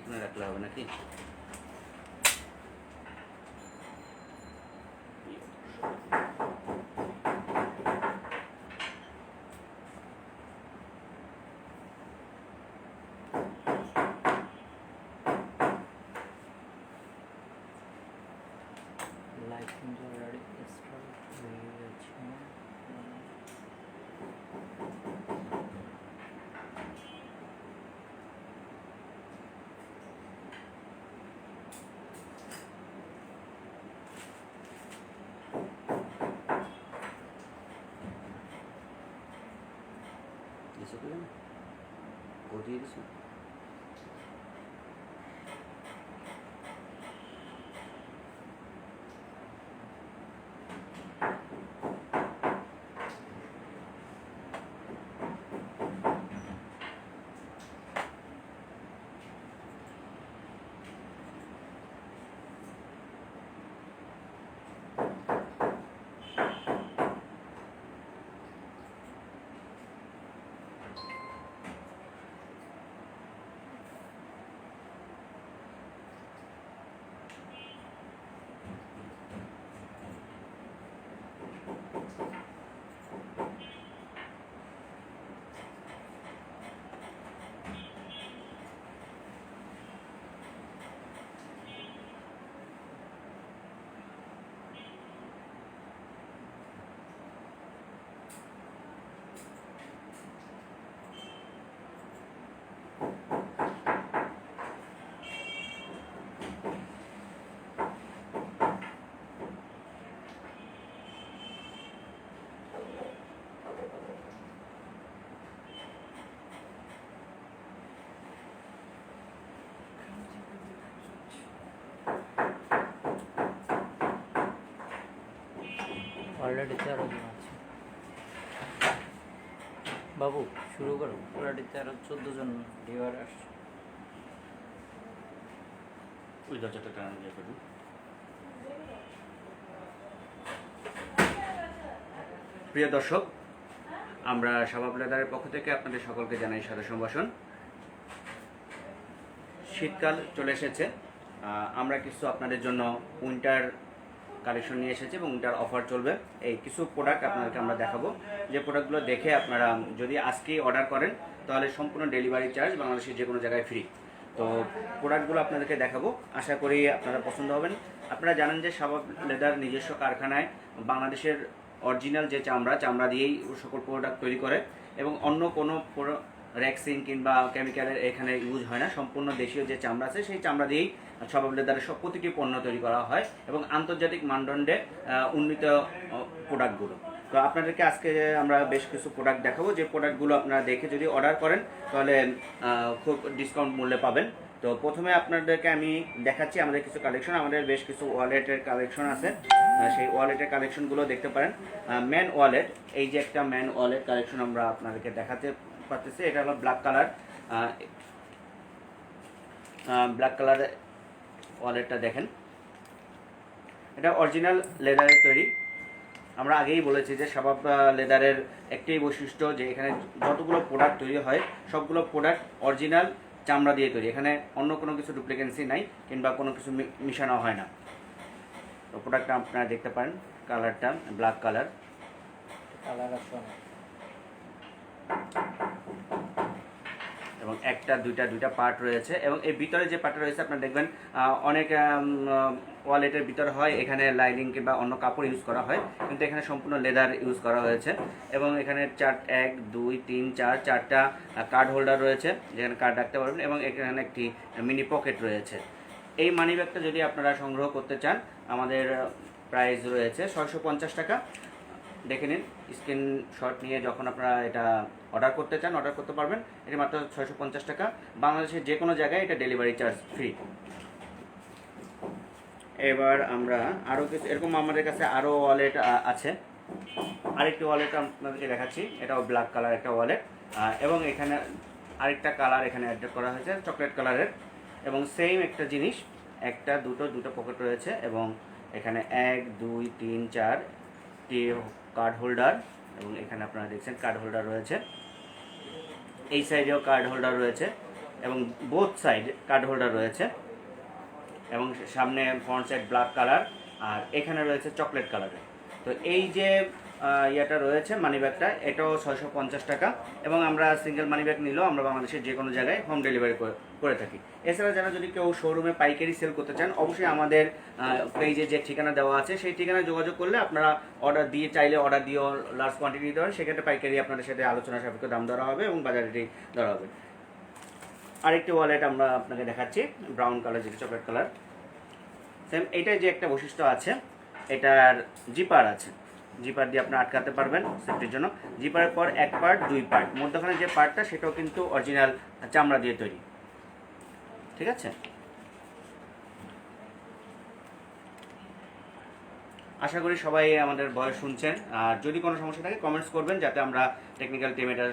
এখানে রাখলে হবে নাকি? লাইভ কিন্তু অলরেডি স্টার্ট হয়ে গেছে। দিছো কি না? দিয়ে দিছো? অলরেডি 13 জন আছে। বাবু শুরু করো। অলরেডি 14 জন ভিউয়ার আসছে। ওই দরজাটা টানা দিয়ে করুন। প্রিয় দর্শক, আমরা শাবাব লেদারের পক্ষ থেকে আপনাদের সকলকে জানাই সাদর সম্ভাষণ। শীতকাল চলে এসেছে, আমরা কিছু আপনাদের জন্য উইন্টার কালেকশন নিয়ে এসেছি এবং উইন্টার অফার চলবে। এই কিছু প্রোডাক্ট আপনাদেরকে আমরা দেখাবো, যে প্রোডাক্টগুলো দেখে আপনারা যদি আজকেই অর্ডার করেন তাহলে সম্পূর্ণ ডেলিভারি চার্জ বাংলাদেশের যে কোনো জায়গায় ফ্রি। তো প্রোডাক্টগুলো আপনাদেরকে দেখাবো, আশা করি আপনারা পছন্দ হবেন। আপনারা জানেন যে শাবাব লেদার নিজস্ব কারখানায় বাংলাদেশের অরিজিনাল যে চামড়া দিয়েই সকল প্রোডাক্ট তৈরি করে এবং অন্য কোনো র্যাক্সিন কিংবা কেমিক্যালের এখানে ইউজ হয় না। সম্পূর্ণ দেশীয় যে চামড়া আছে সেই চামড়া দিয়েই শাবাব লেদারের সব প্রতিটি পণ্য তৈরি করা হয় এবং আন্তর্জাতিক মানদণ্ডে উন্নীত প্রোডাক্টগুলো। তো আপনাদেরকে আজকে আমরা বেশ কিছু প্রোডাক্ট দেখাবো, যে প্রোডাক্টগুলো আপনারা দেখে যদি অর্ডার করেন তাহলে খুব ডিসকাউন্ট মূল্যে পাবেন। তো প্রথমে আপনাদেরকে আমি দেখাচ্ছি আমাদের কিছু কালেকশন। আমাদের বেশ কিছু ওয়ালেটের কালেকশন আছে, সেই ওয়ালেটের কালেকশনগুলো দেখতে পারেন। ম্যান ওয়ালেট, এই যে একটা ম্যান ওয়ালেট কালেকশন আমরা আপনাদেরকে দেখাতে পারতেছি। এটা হলো ব্ল্যাক কালার ওয়ালেটটা দেখেন, এটা অরিজিনাল লেদারের তৈরি। আমরা আগেই বলেছি যে শাবাব লেদারের একটাই বৈশিষ্ট্য যে এখানে যতগুলো প্রোডাক্ট তৈরি হয় সবগুলো প্রোডাক্ট অরিজিনাল চামড়া দিয়ে তৈরি, এখানে অন্য কোনো কিছু ডুপ্লিকেন্সি নাই কিংবা কোনো কিছু মিশানো হয় না। তো প্রোডাক্টটা আপনারা দেখতে পারেন, কালারটা ব্ল্যাক কালার আছে এবং একটা দুইটা পার্ট রয়েছে এবং এই ভিতরে যে পার্টটা রয়েছে আপনারা দেখবেন অনেক ওয়ালেটের ভিতরে হয় এখানে লাইনিং কিংবা অন্য কাপড় ইউজ করা হয়, কিন্তু এখানে সম্পূর্ণ লেদার ইউজ করা হয়েছে এবং এখানে 1 2 3 4 চারটা কার্ড হোল্ডার রয়েছে যেখানে কার্ড রাখতে পারবেন এবং এখানে একটি মিনি পকেট রয়েছে। এই মানি ব্যাগটা যদি আপনারা সংগ্রহ করতে চান আমাদের প্রাইস রয়েছে 650 টাকা। দেখে নিন, স্ক্রিনশট নিয়ে যখন আপনারা এটা অর্ডার করতে চান অর্ডার করতে পারবেন। এটি মাত্র 650 টাকা, বাংলাদেশের যে কোনো জায়গায় এটা ডেলিভারি চার্জ ফ্রি। এবার আমরা আরও কিছু এরকম আমাদের কাছে আরও ওয়ালেট আছে। আরেকটি ওয়ালেট আপনাদেরকে দেখাচ্ছি, এটাও ব্ল্যাক কালার একটা ওয়ালেট এবং এখানে আরেকটা কালার এখানে অ্যাড করা হয়েছে চকলেট কালারের এবং সেম একটা জিনিস, একটা দুটো পকেট রয়েছে এবং এখানে 1 2 3 4টি কার্ড হোল্ডার এবং এখানে আপনারা দেখছেন কার্ড হোল্ডার রয়েছে, এই সাইডেও কার্ড হোল্ডার রয়েছে এবং বোথ সাইড কার্ড হোল্ডার রয়েছে এবং সামনে ফ্রন্ট সাইড ব্ল্যাক কালার আর এখানে রয়েছে চকলেট কালারের। তো এই যে ইয়েটা রয়েছে মানি ব্যাগটা, এটাও 650 টাকা এবং আমরা সিঙ্গেল মানি ব্যাগ নিলেও আমরা বাংলাদেশের যে কোনো জায়গায় হোম ডেলিভারি করে থাকি। এছাড়া যারা যদি কেউ শোরুমে পাইকারি সেল করতে চান, অবশ্যই আমাদের পেজে যে ঠিকানা দেওয়া আছে সেই ঠিকানায় যোগাযোগ করলে আপনারা অর্ডার দিয়ে চাইলে অর্ডার দিয়েও লার্জ কোয়ান্টিটি দিতে পারেন, সেক্ষেত্রে পাইকারি আপনাদের সাথে আলোচনা সাপেক্ষে দাম ধরা হবে এবং বাজারে ধরা হবে। আরেকটি ওয়ালেট আমরা আপনাকে দেখাচ্ছি, ব্রাউন কালার যেটা চকলেট কালার। সেম এটাই যে একটা বৈশিষ্ট্য আছে, এটার জিপার আছে, জিপার দিয়ে আপনি আটকাতে পারবেন সেফটির জন্য। জিপারের পর এক পার্ট দুই পার্ট, মধ্যখানে যে পার্টটা সেটাও কিন্তু অরিজিনাল চামড়া দিয়ে তৈরি, ঠিক আছে। আশা করি সবাই আমাদের ভয়েস শুনছেন, আর যদি কোনো সমস্যা থাকে কমেন্টস করবেন যাতে আমরা টেকনিক্যাল টিম এটা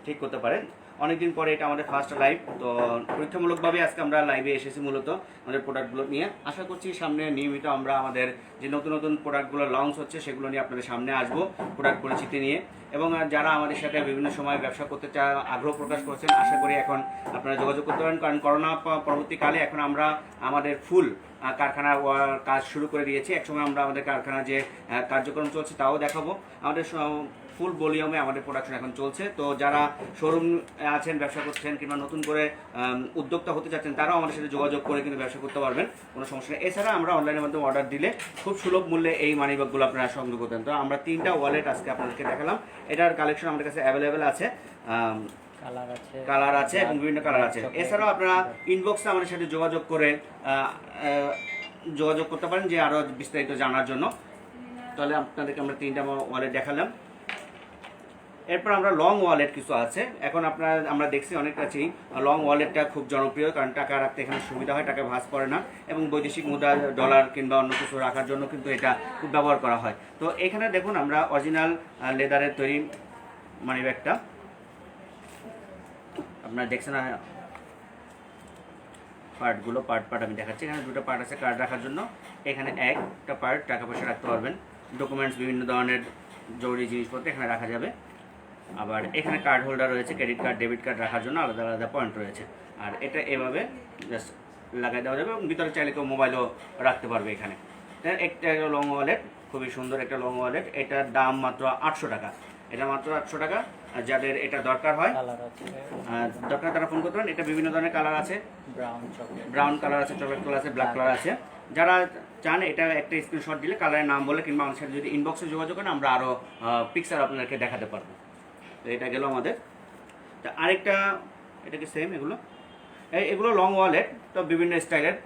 ঠিক করতে পারেন। অনেকদিন পরে এটা আমাদের ফার্স্ট লাইভ, তো পরীক্ষামূলকভাবে আজকে আমরা লাইভে এসেছি মূলত আমাদের প্রোডাক্টগুলো নিয়ে। আশা করছি সামনে নিয়মিত আমরা আমাদের যে নতুন নতুন প্রোডাক্টগুলো লঞ্চ হচ্ছে সেগুলো নিয়ে আপনাদের সামনে আসবো, প্রোডাক্ট পরিচিতি নিয়ে। এবং যারা আমাদের সাথে বিভিন্ন সময় ব্যবসা করতে আগ্রহ প্রকাশ করছেন, আশা করি এখন আপনারা যোগাযোগ করতে পারেন, কারণ করোনা পরবর্তীকালে এখন আমরা আমাদের ফুল কারখানার কাজ শুরু করে দিয়েছি। একসময় আমরা আমাদের কারখানা যে কার্যক্রম চলছে তাও দেখাবো। আমাদের ফুল ভলিউমে আমাদের প্রোডাকশন এখন চলছে। তো যারা শোরুম আছেন, ব্যবসা করছেন কিংবা নতুন করে উদ্যোক্তা হতে চাচ্ছেন, তারাও আমাদের সাথে যোগাযোগ করে কিন্তু ব্যবসা করতে পারবেন, কোনো সমস্যা নেই। এছাড়া আমরা অনলাইনের মাধ্যমে অর্ডার দিলে খুব সুলভ মূল্যে এই মানি ব্যাগগুলো আপনারা সংগ্রহ করতেন। তো আমরা 3টা ওয়ালেট আজকে আপনাদেরকে দেখালাম। এটার কালেকশন আমাদের কাছে অ্যাভেলেবেল আছে, কালার আছে এবং বিভিন্ন কালার আছে। এছাড়াও আপনারা ইনবক্সে আমাদের সাথে যোগাযোগ করে যোগাযোগ করতে পারেন যে আরও বিস্তারিত জানার জন্য। তাহলে আপনাদেরকে আমরা 3টা ওয়ালেট দেখালাম। এরপর আমরা লং ওয়ালেট কিছু আছে। এখন আমরা দেখছি অনেক কাছেই লং ওয়ালেটটা খুব জনপ্রিয়, কারণ টাকা রাখতে এখানে সুবিধা হয়, টাকা ভাঁজ পড়ে না এবং বৈদেশিক মুদ্রা ডলার কিংবা অন্য কিছু রাখার জন্য কিন্তু এটা খুব ব্যবহার করা হয়। তো এখানে দেখুন আমরা অরিজিনাল লেদারের তৈরি মানি ব্যাগটা আপনারা দেখছেন, পার্টগুলো পার্ট আমি দেখাচ্ছি। এখানে 2টা পার্ট আছে কার্ড রাখার জন্য, এখানে একটা পার্ট টাকা পয়সা রাখতে পারবেন, ডকুমেন্টস বিভিন্ন ধরনের জরুরি জিনিসপত্র এখানে রাখা যাবে। আবার এখানে কার্ড হোল্ডার রয়েছে, ক্রেডিট কার্ড ডেবিট কার্ড রাখার জন্য আলাদা আলাদা পয়েন্ট রয়েছে। আর এটা এভাবে জাস্ট লাগাই দেওয়া যাবে এবং ভিতরে চাইলে কেউ মোবাইলও রাখতে পারবে এখানে। একটা লং ওয়ালেট, খুবই সুন্দর একটা লং ওয়ালেট। এটার দাম মাত্র 800 টাকা, এটা মাত্র 800 টাকা। যাদের এটা দরকার হয় তারা ফোন করতে পারেন। এটা বিভিন্ন ধরনের কালার আছে, ব্রাউন কালার আছে, চকলেট কালার আছে, ব্ল্যাক কালার আছে। যারা চান এটা একটা স্ক্রিনশট দিলে কালারের নাম বলে কিংবা আমাদের সাথে যদি ইনবক্সে যোগাযোগ করেন আমরা আরও পিকচার আপনাদেরকে দেখাতে পারবো। তো এটা গেল আমাদের। তা আরেকটা, এটা কি সেম? এগুলো লং ওয়ালেট, তো বিভিন্ন স্টাইলের,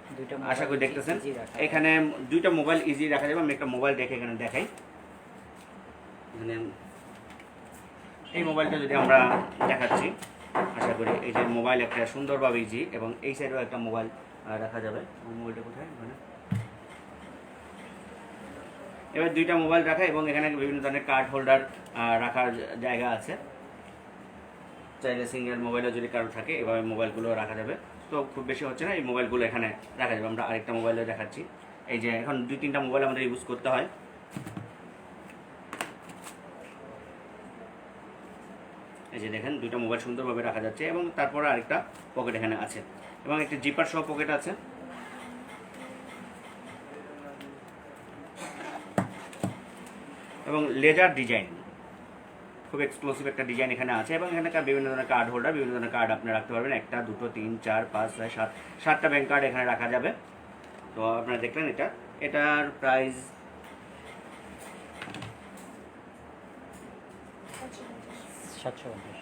আশা করি দেখতেছেন। এখানে 2টা মোবাইল ইজি রাখা যাবে। আমি একটা মোবাইল দেখে এখানে দেখাই। এখানে এই মোবাইলটা যদি আমরা দেখাচ্ছি, আশা করি এই যে মোবাইল একটা সুন্দরভাবে ইজি, এবং এই সাইডেও একটা মোবাইল রাখা যাবে। মোবাইলটা কোথায়? এবার 2টা মোবাইল রাখা এবং এখানে বিভিন্ন ধরনের কার্ড হোল্ডার রাখার জায়গা আছে। চাইলে সিঙ্গেল মোবাইলও যদি কারো থাকে এভাবে মোবাইলগুলো রাখা যাবে। তো খুব বেশি হচ্ছে না, এই মোবাইলগুলো এখানে রাখা যাবে। আমরা আরেকটা মোবাইলে দেখাচ্ছি। এই যে এখন 2-3টা মোবাইল আমাদের ইউজ করতে হয়। এই যে দেখেন 2টা মোবাইল সুন্দরভাবে রাখা যাচ্ছে এবং তারপরে আরেকটা পকেট এখানে আছে এবং একটা জিপার সহ পকেট আছে। এবং লেজার ডিজাইন, খুব এক্সক্লুসিভ একটা ডিজাইন এখানে আছে এবং এখানে বিভিন্ন ধরনের কার্ড হোল্ডার, বিভিন্ন ধরনের কার্ড আপনি রাখতে পারবেন। 1, 2, 3, 4, 5, 6, 7টা ব্যাংক কার্ড এখানে রাখা যাবে। তো আপনারা দেখলেন এটার প্রাইস 750।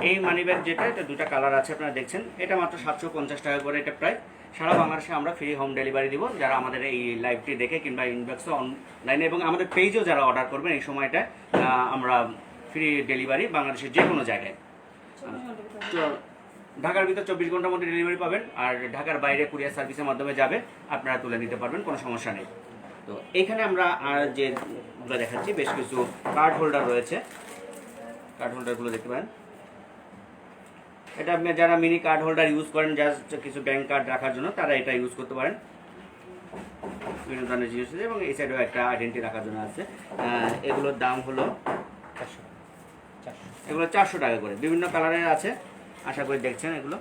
এই মানি ব্যাগ যেটা, এটা 2টা কালার আছে আপনারা দেখছেন। এটা মাত্র 750 টাকা করে এটা প্রাইস। সারা বাংলাদেশে আমরা ফ্রি হোম ডেলিভারি দিব। যারা আমাদের এই লাইভটি দেখে কিংবা ইনবক্সে অনলাইনে এবং আমাদের পেজেও যারা অর্ডার করবেন এই সময়টা আমরা ফ্রি ডেলিভারি বাংলাদেশের যে কোনো জায়গায়। তো ঢাকার ভিতর 24 ঘন্টার মধ্যে ডেলিভারি পাবেন, আর ঢাকার বাইরে কুরিয়ার সার্ভিসের মাধ্যমে যাবে, আপনারা তুলে নিতে পারবেন, কোনো সমস্যা নেই। তো এখানে আমরা যেগুলো দেখাচ্ছি বেশ কিছু কার্ড হোল্ডার রয়েছে। কার্ড হোল্ডারগুলো দেখতে পারেন। এটা আপনি যারা মিনি কার্ড হোল্ডার ইউজ করেন জাস্ট কিছু ব্যাংক কার্ড রাখার জন্য, তারা এটা ইউজ করতে পারেন। বিভিন্ন ধরনের জিনিস আছে এবং এই সাইডেও একটা আইডেন্টি রাখার জন্য আছে। এগুলোর দাম হলো 400 টাকা করে। বিভিন্ন কালারের আছে, আশা করি দেখছেন এগুলো।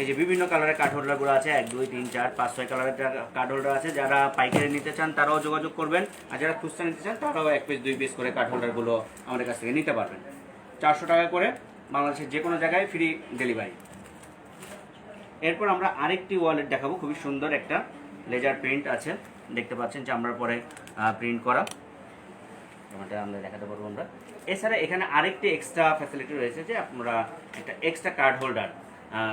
এই যে বিভিন্ন কালারের কার্ড হোল্ডারগুলো আছে, 1 2 3 4 5 6 কালারের কার্ড হোল্ডার আছে। যারা পাইকারি নিতে চান তারাও যোগাযোগ করবেন, আর যারা খুচরা নিতে চান তারাও 1 পিস 2 পিস করে কার্ড হোল্ডারগুলো আমাদের কাছ থেকে নিতে পারবেন। 400 টাকা করে, বাংলাদেশের যে কোনো জায়গায় ফ্রি ডেলিভারি। এরপর আমরা আরেকটি ওয়ালেট দেখাবো, খুবই সুন্দর একটা লেজার প্রিন্ট আছে, দেখতে পাচ্ছেন চামড়ার পরে প্রিন্ট করা, এটা আমরা দেখাতে পারবো আমরা। এছাড়া এখানে আরেকটি এক্সট্রা ফ্যাসিলিটি রয়েছে যে আপনারা একটা এক্সট্রা কার্ড হোল্ডার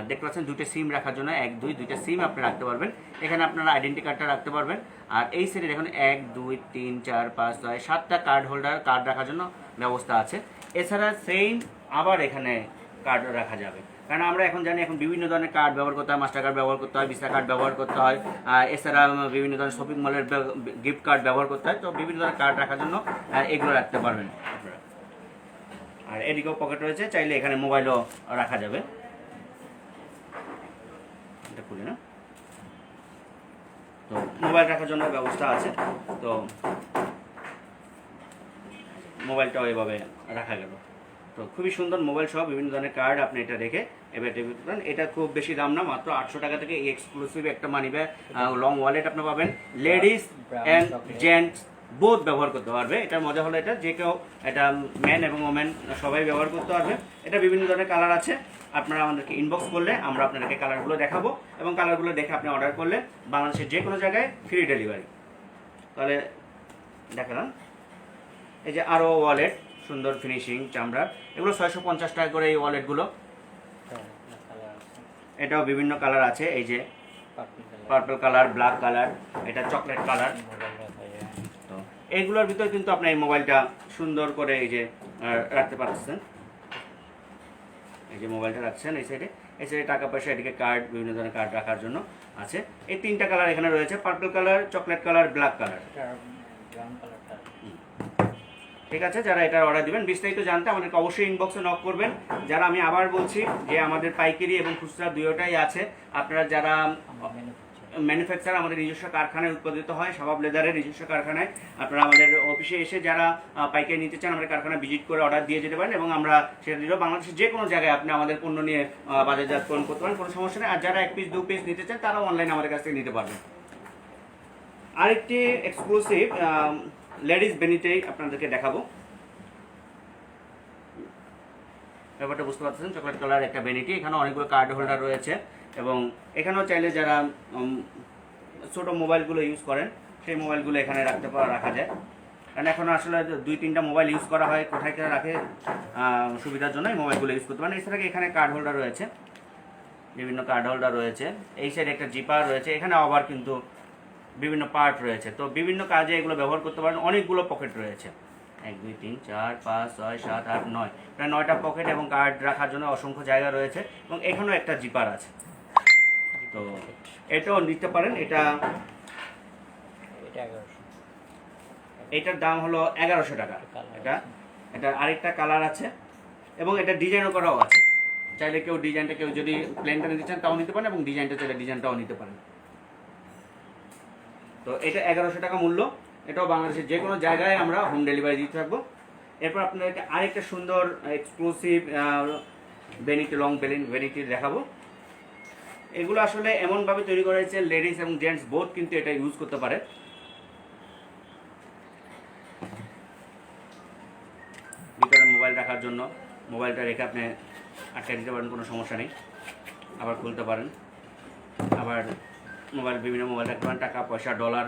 দেখতে পাচ্ছেন, 2টা সিম রাখার জন্য 1 2 2টা সিম আপনি রাখতে পারবেন। এখানে আপনারা আইডেন্টি কার্ডটা রাখতে পারবেন। আর এই সাইডে দেখুন 1 2 3 4 5 6 7টা কার্ড হোল্ডার কার্ড রাখার জন্য ব্যবস্থা আছে। এছাড়া সেম আবার এখানে কার্ড রাখা যাবে, কারণ আমরা এখন জানি এখন বিভিন্ন ধরনের কার্ড ব্যবহার করতে হয়, মাস্টার কার্ড ব্যবহার করতে হয়, ভিসা কার্ড ব্যবহার করতে হয়, এছাড়া বিভিন্ন ধরনের শপিং মলের গিফট কার্ড ব্যবহার করতে হয়। তো বিভিন্ন ধরনের কার্ড রাখার জন্য এগুলো রাখতে পারবেন আপনারা। আর এদিকেও পকেট রয়েছে, চাইলে এখানে মোবাইলও রাখা যাবে। এটা খুলে না, তো মোবাইল রাখার জন্য ব্যবস্থা আছে। তো মোবাইলটাও এভাবে রাখা গেল। তো খুবই সুন্দর মোবাইল সহ বিভিন্ন ধরনের কার্ড আপনি এটা রেখে এবার টেবিল করেন। এটা খুব বেশি দাম না, মাত্র 800 টাকা থেকে এই এক্সক্লুসিভ একটা মানি ব্যাগ লং ওয়ালেট আপনি পাবেন। লেডিস অ্যান্ড জেন্টস বোথ ব্যবহার করতে পারবে। এটার মজা হলো এটা যে কেউ, এটা ম্যান এবং ওমেন সবাই ব্যবহার করতে পারবে। এটা বিভিন্ন ধরনের কালার আছে, আপনারা আমাদেরকে ইনবক্স করলে আমরা আপনাদেরকে কালারগুলো দেখাবো, এবং কালারগুলো দেখে আপনি অর্ডার করলে বাংলাদেশের যে কোনো জায়গায় ফ্রি ডেলিভারি। তাহলে দেখালাম এই যে আরও ওয়ালেট, সুন্দর ফিনিশিং চামড়ার, এগুলো 650 টাকা করে এই ওয়ালেটগুলো। এটাও বিভিন্ন কালার আছে, এই যে পার্পল কালার, ব্ল্যাক কালার, এটা চকলেট কালার। তো এইগুলোর ভিতরে কিন্তু আপনি এই মোবাইলটা সুন্দর করে এই যে রাখতে পারতেছেন। এই যে মোবাইলটা রাখছেন এই সাইডে, এই সাইডে টাকা পয়সা, এদিকে কার্ড, বিভিন্ন ধরনের কার্ড রাখার জন্য আছে। এই 3টা কালার এখানে রয়েছে, purple colour, chocolate colour, black colour. ঠিক আছে, যারা এটা অর্ডার দিবেন বিস্তারিত জানতে আমাদেরকে অবশ্যই ইনবক্সে নক করবেন। যারা, আমি আবার বলছি যে আমাদের পাইকারি এবং খুচরা দুটোটাই আছে। আপনারা যারা ম্যানুফ্যাকচার, আমাদের নিজস্ব কারখানায় উৎপাদিত হয়, শাবাব লেদারের নিজস্ব কারখানায়, আপনারা আমাদের অফিসে এসে যারা পাইকারি নিতে চান আমাদের কারখানা ভিজিট করে অর্ডার দিয়ে যেতে পারেন, এবং আমরা সেটা দিলেও বাংলাদেশের যে কোনো জায়গায় আপনি আমাদের পণ্য নিয়ে বাজারজাতকরণ করতে পারেন, কোনো সমস্যা নেই। আর যারা 1 পিস 2 পিস নিতে চান তারাও অনলাইনে আমাদের কাছ থেকে নিতে পারবেন। আরেকটি এক্সক্লুসিভ লেডিস বেনিটেই আপনাদেরকে দেখাবো। ব্যাপারটা বুঝতে পারছেন, চকলেট কালার একটা বেনিটি, এখানে অনেকগুলো কার্ড হোল্ডার রয়েছে, এবং এখানেও চাইলে যারা ছোটো মোবাইলগুলো ইউজ করেন সেই মোবাইলগুলো এখানে রাখা যায়। কারণ এখন আসলে 2-3টা মোবাইল ইউজ করা হয়, কোথায় কোথায় রাখে সুবিধার জন্য এই মোবাইলগুলো ইউজ করতে পারেন। এছাড়া এখানে কার্ড হোল্ডার রয়েছে, বিভিন্ন কার্ড হোল্ডার রয়েছে। এই সাইডে একটা জিপার রয়েছে, এখানে আবার কিন্তু বিভিন্ন পার্ট রয়েছে। তো বিভিন্ন কাজে এগুলো ব্যবহার করতে পারেন। অনেকগুলো পকেট রয়েছে, 1 2 3 4 5 6 7 8 9, প্রায় 9টা পকেট, এবং কার্ড রাখার জন্য অসংখ্য জায়গা রয়েছে, এবং এখানেও একটা জিপার আছে। তো এটাও নিতে পারেন। এটার দাম হলো 1100 টাকা। এটা আরেকটা কালার আছে, এবং এটা ডিজাইনও করাও আছে। চাইলে কেউ ডিজাইনটা, কেউ যদি প্লেনটা নিতে চান তাও নিতে পারেন, এবং ডিজাইনটা চাইলে ডিজাইনটাও নিতে পারেন। তো এটা 1100 টাকা মূল্য। এটাও বাংলাদেশের যে কোনো জায়গায় আমরা হোম ডেলিভারি দিতে থাকবো। এরপর আপনাদেরকে আরেকটা সুন্দর এক্সক্লুসিভ বেনিটি, লং বেনিটি দেখাবো। এগুলো আসলে এমনভাবে তৈরি করা হয়েছে লেডিস এবং জেন্টস বোথ কিন্তু এটা ইউজ করতে পারে। ভিতরে মোবাইল রাখার জন্য, মোবাইলটা রেখে আপনি আটকে দিতে পারেন, কোনো সমস্যা নেই। আবার খুলতে পারেন, আবার বিভিন্ন মোবাইল রাখতে পারেন, টাকা পয়সা, ডলার,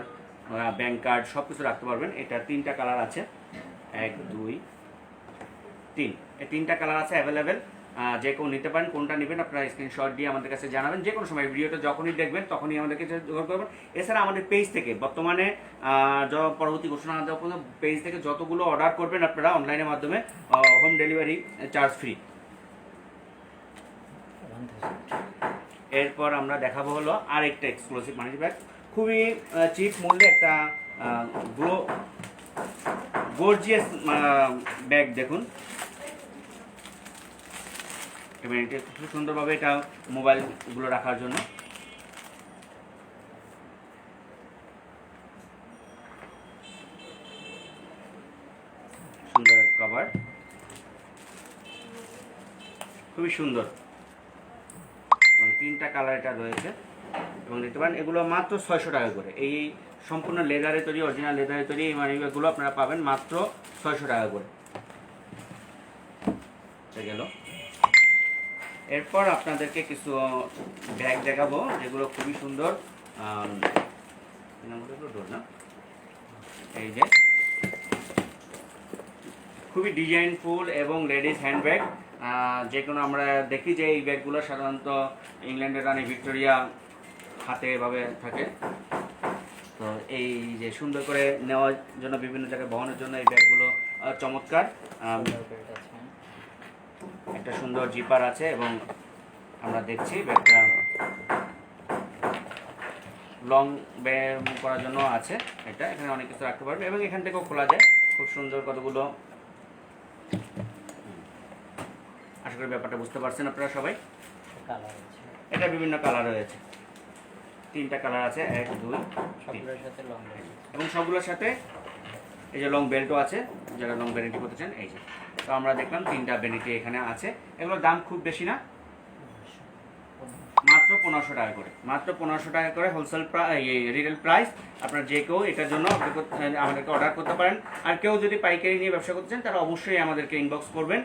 ব্যাংক কার্ড সব কিছু রাখতে পারবেন। এটা 3টা কালার আছে, 1 2 3, এই 3টা কালার আছে অ্যাভেলেবেল। যে কেউ নিতে পারেন। কোনটা নেবেন আপনারা স্ক্রিনশট দিয়ে আমাদের কাছে জানাবেন। যে কোনো সময় ভিডিওটা যখনই দেখবেন তখনই আমাদেরকে যোগাযোগ করবেন। এছাড়া আমাদের পেজ থেকে বর্তমানে পরবর্তী ঘোষণা দেওয়া পর্যন্ত পেজ থেকে যতগুলো অর্ডার করবেন আপনারা অনলাইনের মাধ্যমে, হোম ডেলিভারি চার্জ ফ্রি। এরপর আমরা দেখাবো হলো আরেকটা এক্সক্লুসিভ মানি ব্যাগ, খুবই চিপ মূল্যে একটা গর্জিয়াস ব্যাগ। দেখুন খুব সুন্দরভাবে, এটা মোবাইলগুলো রাখার জন্য। সুন্দর কভার, খুবই সুন্দর এবং 3টা কালার এটা রয়েছে এবং দেখতে পারেন এগুলো মাত্র 600 টাকা করে। এই সম্পূর্ণ লেদারে তৈরি, অরিজিনাল লেদারে তৈরি এই মানি ব্যাগগুলো আপনারা পাবেন মাত্র 600 টাকা করে। গেল, এরপর আপনাদেরকে কিছু ব্যাগ দেখাবো যেগুলো খুবই সুন্দর। এই যে খুবই ডিজাইনফুল এবং লেডিস হ্যান্ডব্যাগ, যে কোনো আমরা দেখি যে এই ব্যাগগুলো সাধারণত ইংল্যান্ডের রানী ভিক্টোরিয়া হাতে এভাবে থাকে। তো এই যে সুন্দর করে নেওয়ার জন্য, বিভিন্ন জায়গায় বহনের জন্য এই ব্যাগগুলো চমৎকার। একটা সুন্দর জিপার আছে এবং আমরা দেখছি ব্যাগটা লং ব্যাগ করার জন্য আছে। এটা এখানে অনেক কিছু রাখতে পারবে এবং এখান থেকেও খোলা যায়। খুব সুন্দর কতগুলো, আশা করি ব্যাপারটা বুঝতে পারছেন আপনারা সবাই। এটা বিভিন্ন কালার রয়েছে, 3টা কালার আছে, 1 2 3 এবং সবগুলোর সাথে এই যে লং বেল্টও আছে যারা লং বেনিটি করতে চান। এই যে তো আমরা দেখলাম 3টা বেনিটি এখানে আছে। এগুলোর দাম খুব বেশি না, মাত্র 1500 টাকা করে, মাত্র 1500 টাকা করে হোলসেল রিটেল প্রাইস। আপনার যে কেউ এটার জন্য আমাদেরকে অর্ডার করতে পারেন। আর কেউ যদি পাইকারি নিয়ে ব্যবসা করতে চান তারা অবশ্যই আমাদেরকে ইনবক্স করবেন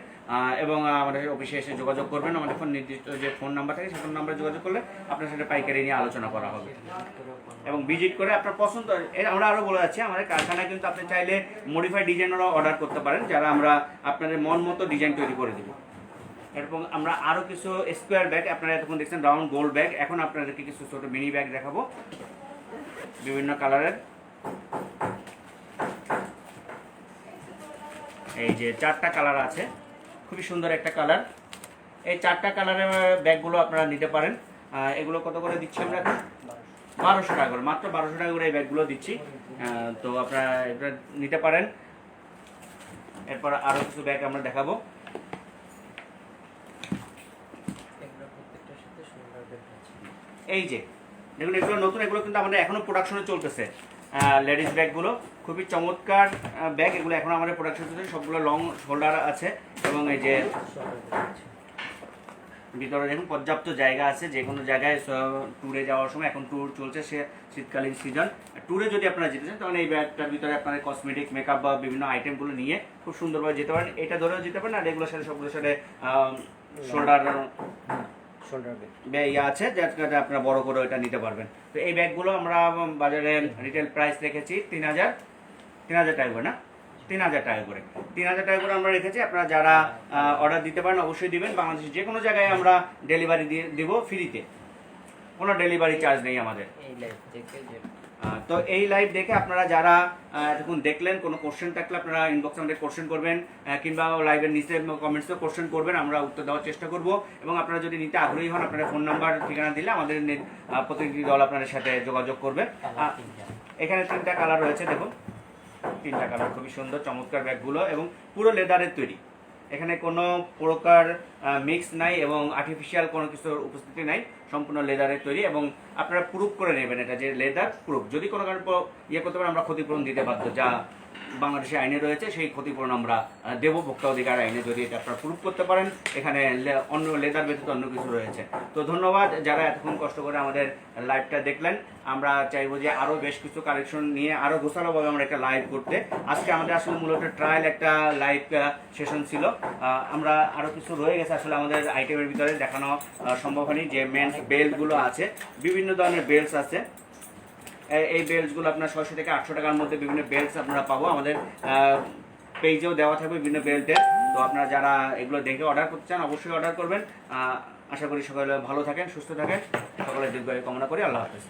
এবং আমাদের অফিসে এসে যোগাযোগ করবেন। আমাদের নির্দিষ্ট যে ফোন নাম্বার থাকে সেই ফোন নাম্বারে যোগাযোগ করলে আপনার সাথে পাইকারি নিয়ে আলোচনা করা হবে এবং ভিজিট করে আপনার পছন্দ। আমরা আরও বলে যাচ্ছি, আমাদের কারখানায় কিন্তু আপনি চাইলে মডিফাইড ডিজাইনেরও অর্ডার করতে পারেন, যারা আমরা আপনাদের মন মতো ডিজাইন তৈরি করে দেবো। এরকম আমরা আরও কিছু স্কোয়ার ব্যাগ, আপনারা এতক্ষণ দেখছেন রাউন্ড গোল ব্যাগ, এখন আপনাদেরকে কিছু ছোট মিনি ব্যাগ দেখাবো বিভিন্ন কালারের। এই যে 4টা কালার আছে, খুবই সুন্দর একটা কালার। এই 4টা কালারের ব্যাগগুলো আপনারা নিতে পারেন। এগুলো কত করে দিচ্ছি আমরা এখন? 1200 টাকা করে, মাত্র 1200 টাকা করে এই ব্যাগগুলো দিচ্ছি। তো আপনারা এটা নিতে পারেন। এরপর আরও কিছু ব্যাগ আমরা দেখাবো। এই যে দেখুন, এগুলো নতুন, এগুলো কিন্তু আমাদের এখনো প্রোডাকশনে চলতেছে। লেডিস ব্যাগগুলো খুবই চমৎকার ব্যাগ, এগুলো এখন আমাদের প্রোডাকশন চলছে। সবগুলো লং শোল্ডার আছে এবং এই যে ভিতরে দেখুন পর্যাপ্ত জায়গা আছে। যে কোনো জায়গায় ট্যুরে যাওয়ার সময়, এখন ট্যুর চলছে, সে শীতকালীন সিজন, ট্যুরে যদি আপনারা যেতে চান তখন এই ব্যাগটার ভিতরে আপনার কসমেটিক, মেকআপ বা বিভিন্ন আইটেমগুলো নিয়ে খুব সুন্দরভাবে যেতে পারেন। এটা ধরেও যেতে পারেন, আর এগুলোর সাথে সবগুলোর সাথে শোল্ডার ইয়ে আছে, যাতে আপনারা বড় করে এটা নিতে পারবেন। তো এই ব্যাগগুলো আমরা বাজারে রিটেল প্রাইস রেখেছি 3000 টাকা করে, না 3000 টাকা করে, 3000 টাকা করে আমরা রেখেছি। আপনারা যারা অর্ডার দিতে পারেন অবশ্যই দিবেন। বাংলাদেশের যে কোনো জায়গায় আমরা ডেলিভারি দিয়ে দেবো ফ্রিতে, কোনো ডেলিভারি চার্জ নেই আমাদের। তো এই লাইভ দেখে আপনারা যারা এতক্ষণ দেখলেন, কোনো কোশ্চেন থাকলে আপনারা ইনবক্সে আমাদের কোশ্চেন করবেন কিংবা লাইভের নিচে কমেন্টসে কোশ্চেন করবেন, আমরা উত্তর দেওয়ার চেষ্টা করব। এবং আপনারা যদি নিতে আগ্রহী হন, আপনারা ফোন নাম্বার ঠিকানা দিলে আমাদের প্রতিনিধি দল আপনাদের সাথে যোগাযোগ করবে। এখানে 3টা কালার রয়েছে, দেখুন 3টা কালার, খুবই সুন্দর চমৎকার ব্যাগগুলো এবং পুরো লেদারের তৈরি। এখানে কোনো প্রকার মিক্স নাই এবং আর্টিফিশিয়াল কোনো কিছুর উপস্থিতি নাই, সম্পূর্ণ লেদারের তৈরি। এবং আপনারা প্রুফ করে নেবেন এটা যে লেদার প্রুফ। যদি কোনো কারণে ইয়ে করতে পারেন, আমরা ক্ষতিপূরণ দিতে বাধ্য, যা বাংলাদেশে আইনে রয়েছে সেই ক্ষতিপূরণ আমরা দেবো ভোক্তা অধিকার আইনে, যদি এটা আপনারা প্রুফ করতে পারেন এখানে অন্য লেদার ব্যতীত অন্য কিছু রয়েছে। তো ধন্যবাদ যারা এতক্ষণ কষ্ট করে আমাদের লাইভটা দেখলেন। আমরা চাইবো যে আরও বেশ কিছু কালেকশন নিয়ে আরও গোছালোভাবে আমরা একটা লাইভ করতে। আজকে আমাদের আসলে মূলত ট্রায়াল একটা লাইভ সেশন ছিল। আমরা আরও কিছু রয়ে গেছে আসলে আমাদের আইটেমের ভিতরে দেখানো সম্ভব হয়নি। যে মেন্স বেল্টগুলো আছে, বিভিন্ন ধরনের বেল্টস আছে। এই বেল্টসগুলো আপনার 600 থেকে 800 টাকার মধ্যে বিভিন্ন বেল্টস আপনারা পাবো। আমাদের পেজেও দেওয়া থাকবে বিভিন্ন বেল্টের। তো আপনারা যারা এগুলো দেখে অর্ডার করতে চান অবশ্যই অর্ডার করবেন। আশা করি সকলে ভালো থাকেন, সুস্থ থাকেন, সকলের দীর্ঘায়ু কামনা করি। আল্লাহ হাফেজ।